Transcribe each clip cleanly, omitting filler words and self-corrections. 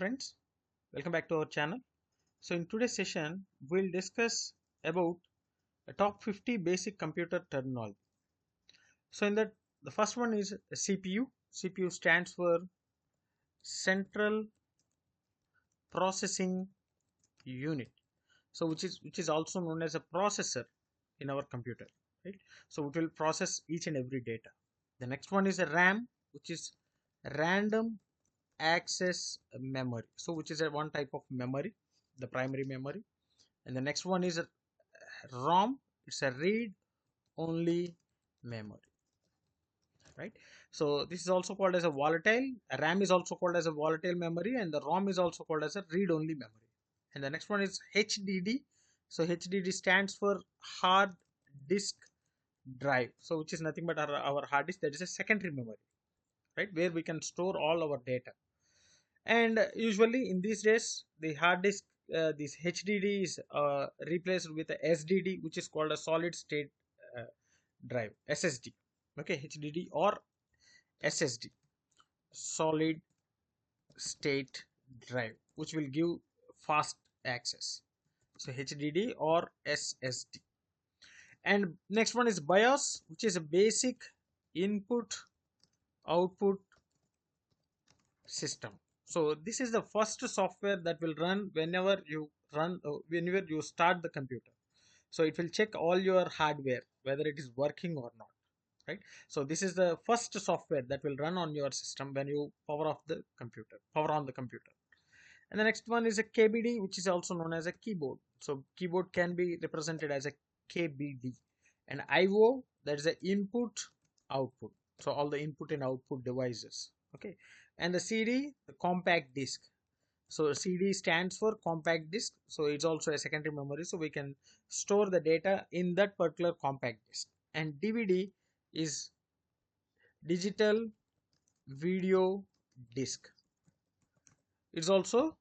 friends, welcome back to our channel. So in today's session we'll discuss about the top 50 basic computer terminology. So in that, the first one is CPU. CPU stands for Central Processing Unit, so which is also known as a processor in our computer, right? So it will process each and every data. The next one is a RAM, which is random access memory, so which is a one type of memory, the primary memory. And the next one is a ROM, it's a read only memory, right? So this is also called as a volatile. A RAM is also called as a volatile memory, and the ROM is also called as a read only memory. And the next one is HDD. So HDD stands for hard disk drive, so which is nothing but our hard disk, that is a secondary memory, right, where we can store all our data. And usually in these days the hard disk, this HDD is replaced with a SDD, which is called a solid state uh, drive, SSD. Okay, HDD or SSD, solid state drive, which will give fast access. So HDD or SSD. And next one is BIOS, which is a basic input output system. So this is the first software that will run whenever you start the computer. So it will check all your hardware whether it is working or not, right? So this is the first software that will run on your system when you power on the computer. And the next one is a KBD, which is also known as a keyboard. So keyboard can be represented as a KBD. And IO, that is the input output, so all the input and output devices. Okay. And the CD, the compact disc. So CD stands for compact disc, so it's also a secondary memory, so we can store the data in that particular compact disc. And DVD is digital video disc. It's also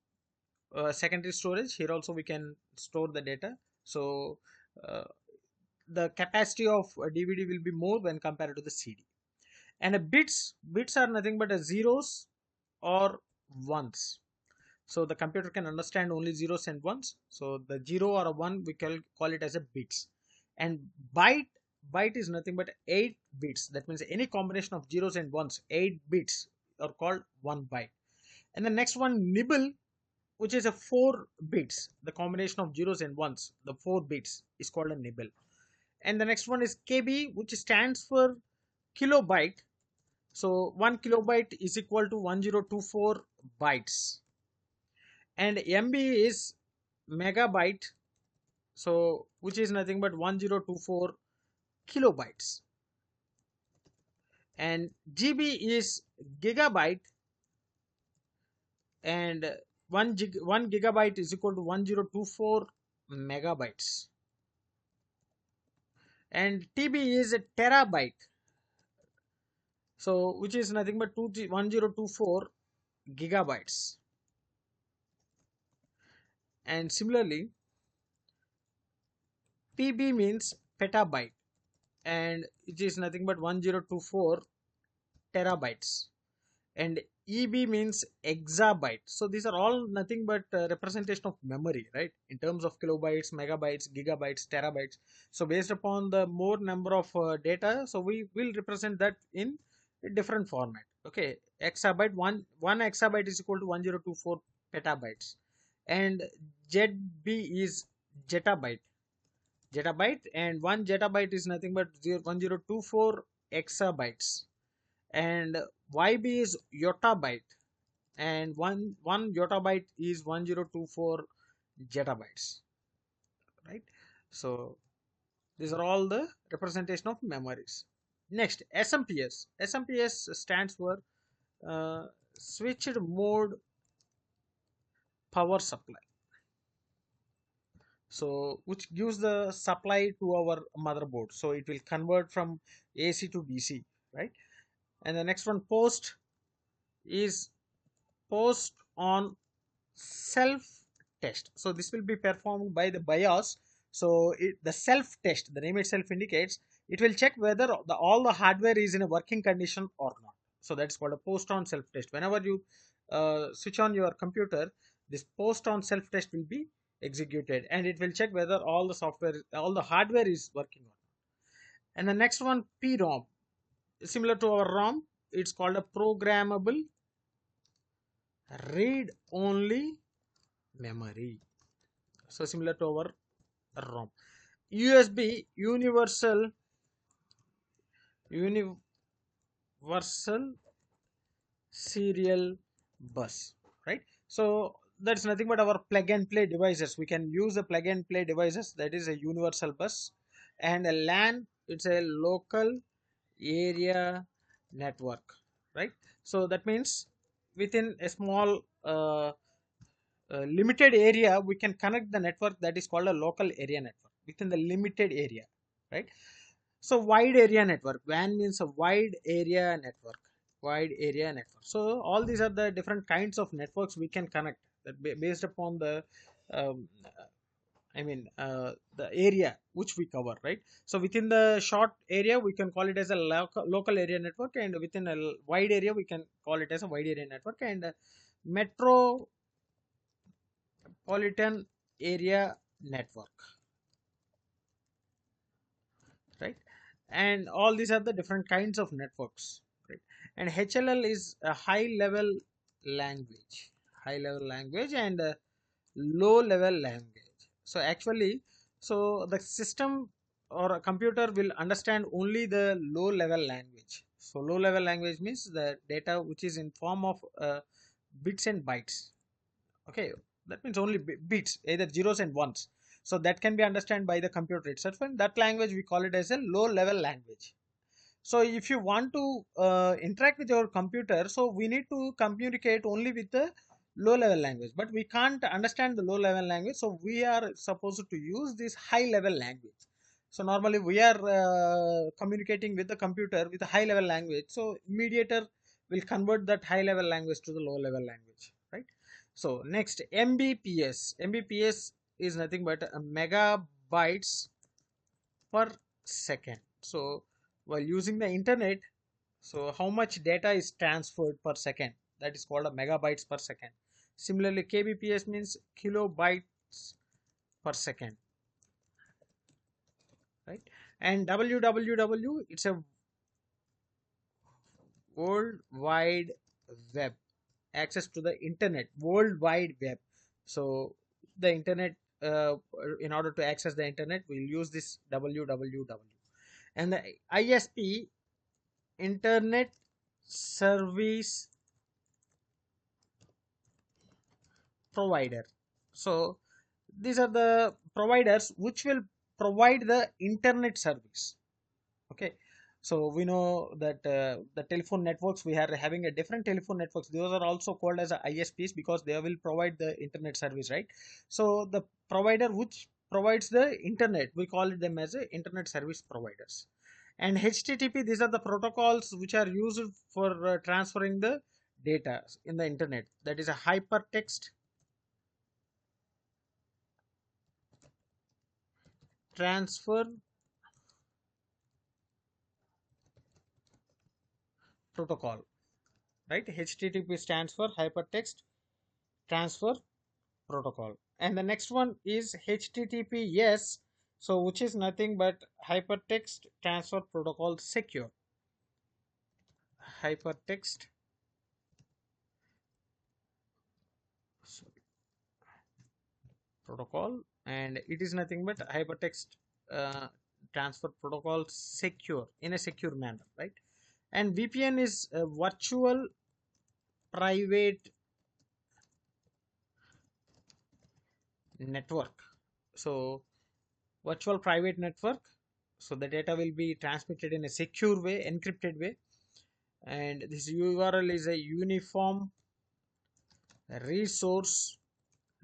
secondary storage. Here also we can store the data. So the capacity of a DVD will be more when compared to the CD. And bits are nothing but a zeros or ones. So the computer can understand only zeros and ones. So the 0 or a 1 we can call it as a bits. And byte is nothing but 8 bits. That means any combination of zeros and ones, 8 bits are called 1 byte. And the next one, nibble, which is a 4 bits. The combination of zeros and ones, the 4 bits, is called a nibble. And the next one is KB, which stands for kilobyte. So 1 kilobyte is equal to 1024 bytes. And MB is megabyte, so which is nothing but 1024 kilobytes. And GB is gigabyte, and 1 gigabyte is equal to 1024 megabytes. And TB is a terabyte, so which is nothing but 1024 gigabytes. And similarly, PB means petabyte, and it is nothing but 1024 terabytes. And EB means exabyte. So these are all nothing but representation of memory, right, in terms of kilobytes, megabytes, gigabytes, terabytes. So based upon the more number of data, so we will represent that in a different format. Okay, exabyte, one exabyte is equal to 1024 petabytes. And ZB is zettabyte, and 1 zettabyte is nothing but 1024 exabytes. And YB is yottabyte, and one yottabyte is 1024 zettabytes, right? So these are all the representation of memories. Next, SMPS. SMPS stands for switched mode power supply, so which gives the supply to our motherboard, so it will convert from AC to DC, right? And the next one, post, is post on self test. So this will be performed by the BIOS. So the self test, the name itself indicates, it will check whether all the hardware is in a working condition or not. So that's called a post on self test. Whenever you switch on your computer, this post on self test will be executed, and it will check whether all the software, all the hardware is working on. And the next one, PROM, similar to our ROM, it's called a programmable read only memory. So similar to our ROM. USB, universal serial bus, right? So that's nothing but our plug and play devices. We can use the plug and play devices, that is a universal bus. And a LAN, it's a local area network, right? So that means within a small limited area, we can connect the network, that is called a local area network within the limited area, right? So wide area network, WAN means a wide area network, wide area network. So all these are the different kinds of networks we can connect, that based upon the um, the area which we cover, right? So within the short area, we can call it as a local area network, and within a wide area, we can call it as a wide area network. And metropolitan area network, right? And all these are the different kinds of networks, right? And HLL is a high level language, and a low level language. So actually, so the system or a computer will understand only the low level language. So low level language means the data which is in form of bits and bytes. Okay, that means only bits, either zeros and ones. So that can be understood by the computer itself, and that language we call it as a low level language. So if you want to interact with your computer, so we need to communicate only with the low level language, but we can't understand the low level language, so we are supposed to use this high level language. So normally we are communicating with the computer with a high level language, so mediator will convert that high level language to the low level language, right? So next, Mbps is nothing but a megabytes per second. So while using the internet, so how much data is transferred per second, that is called a megabytes per second. Similarly, Kbps means kilobytes per second, right? And www, it's a world wide web, access to the internet, world wide web. So the internet, in order to access the internet, we'll use this www. And the ISP, internet service provider. So these are the providers which will provide the internet service. Okay, so we know that the telephone networks, we are having a different telephone networks, those are also called as ISPs because they will provide the internet service, right? So the provider which provides the internet, we call it them as a internet service providers. And HTTP, these are the protocols which are used for transferring the data in the internet, that is a hypertext transfer protocol, right? HTTP stands for hypertext transfer protocol. And the next one is HTTPS, so which is nothing but hypertext transfer protocol secure, hypertext protocol, and it is nothing but hypertext uh, transfer protocol secure, in a secure manner, right? And VPN is a virtual private network. So virtual private network, so the data will be transmitted in a secure way, encrypted way. And this URL is a uniform resource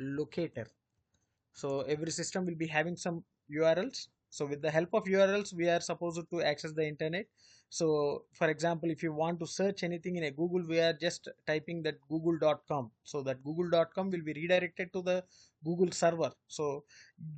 locator. So every system will be having some URLs. So with the help of URLs, we are supposed to access the internet. So for example, if you want to search anything in a Google, we are just typing that google.com. So that google.com will be redirected to the Google server. So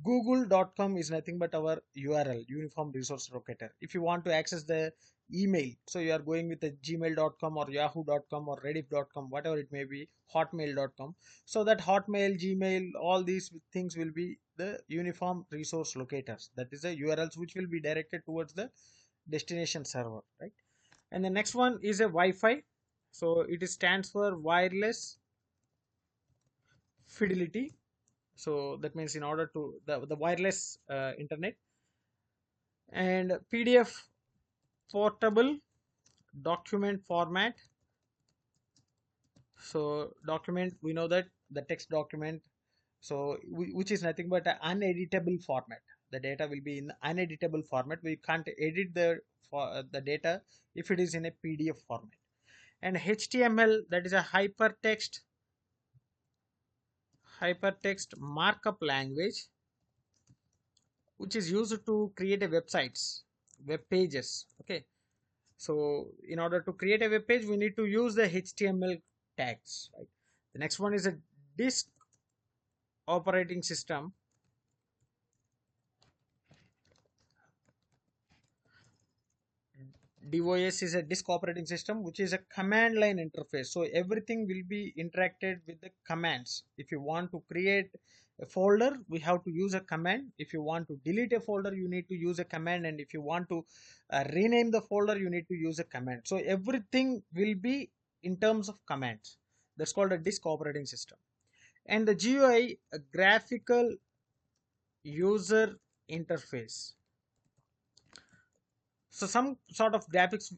google.com is nothing but our URL, uniform resource locator. If you want to access the email. So you are going with a gmail.com or yahoo.com or rediff.com, whatever it may be, hotmail.com. So that hotmail, gmail, all these things will be the uniform resource locators. That is the URLs which will be directed towards the destination server, right? And the next one is a Wi-Fi. So it stands for wireless fidelity. So that means in order to the wireless internet. And PDF portable document format. So document, we know that the text document, so which is nothing but an uneditable format. The data will be in uneditable format. We can't edit the data if it is in a PDF format. And HTML, that is a hypertext markup language, which is used to create a web pages. Okay, so in order to create a web page, we need to use the HTML tags, right? The next one is a disk operating system. DOS is a disk operating system, which is a command line interface. So everything will be interacted with the commands. If you want to create a folder, we have to use a command. If you want to delete a folder, you need to use a command. And if you want to rename the folder, you need to use a command. So everything will be in terms of commands. That's called a disk operating system. And the GUI, a graphical user interface. So some sort of graphics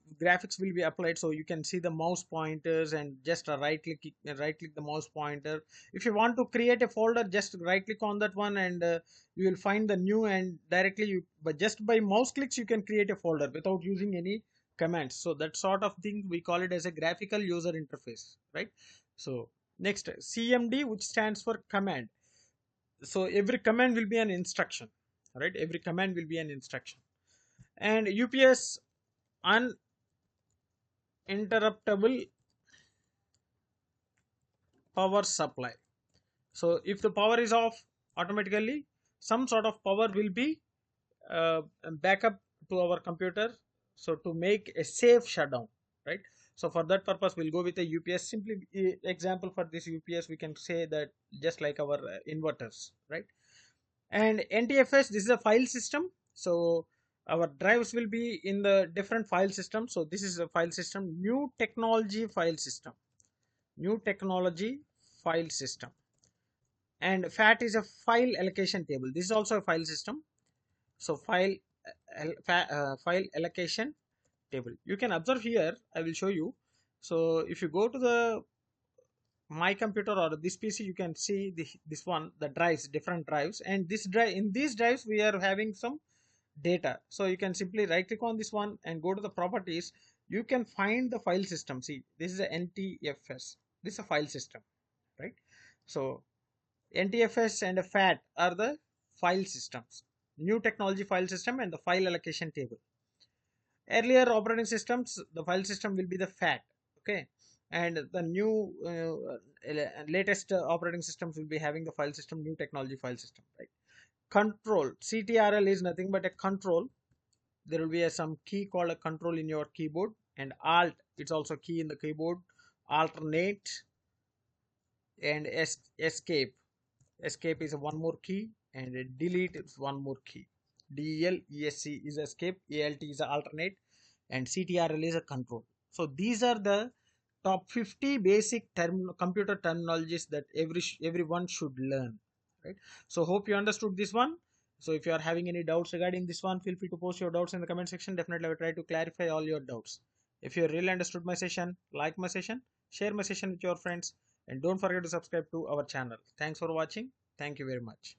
will be applied, so you can see the mouse pointers and just right click the mouse pointer. If you want to create a folder, just right click on that one, and you will find the new, and directly but just by mouse clicks you can create a folder without using any commands. So that sort of thing we call it as a graphical user interface, right? So next, CMD, which stands for command. So every command will be an instruction, right? Every command will be an instruction. And UPS, uninterruptible power supply. So if the power is off, automatically some sort of power will be backup to our computer, so to make a safe shutdown, right? So for that purpose, we'll go with a UPS. Simply example for this UPS, we can say that just like our inverters, right? And NTFS, this is a file system. So our drives will be in the different file system. So this is a file system, new technology file system. And FAT is a file allocation table. This is also a file system. So file allocation table. You can observe here, I will show you. So if you go to the my computer or this PC, you can see this one, the drives, different drives, and in these drives we are having some data. So you can simply right click on this one and go to the properties. You can find the file system. See, this is a NTFS. This is a file system, right? So NTFS and a FAT are the file systems, new technology file system, and the file allocation table. Earlier operating systems, the file system will be the FAT, okay, and the new latest operating systems will be having the file system, new technology file system, right? Control, CTRL is nothing but a control. There will be some key called a control in your keyboard, and Alt, it's also key in the keyboard. Alternate and escape is one more key, and delete is one more key. DELESC is escape, ALT is alternate, and CTRL is a control. So these are the top 50 basic computer terminologies that everyone should learn, right? So hope you understood this one. So if you are having any doubts regarding this one, feel free to post your doubts in the comment section. Definitely I will try to clarify all your doubts. If you really understood my session, like my session, share my session with your friends, and don't forget to subscribe to our channel. Thanks for watching. Thank you very much.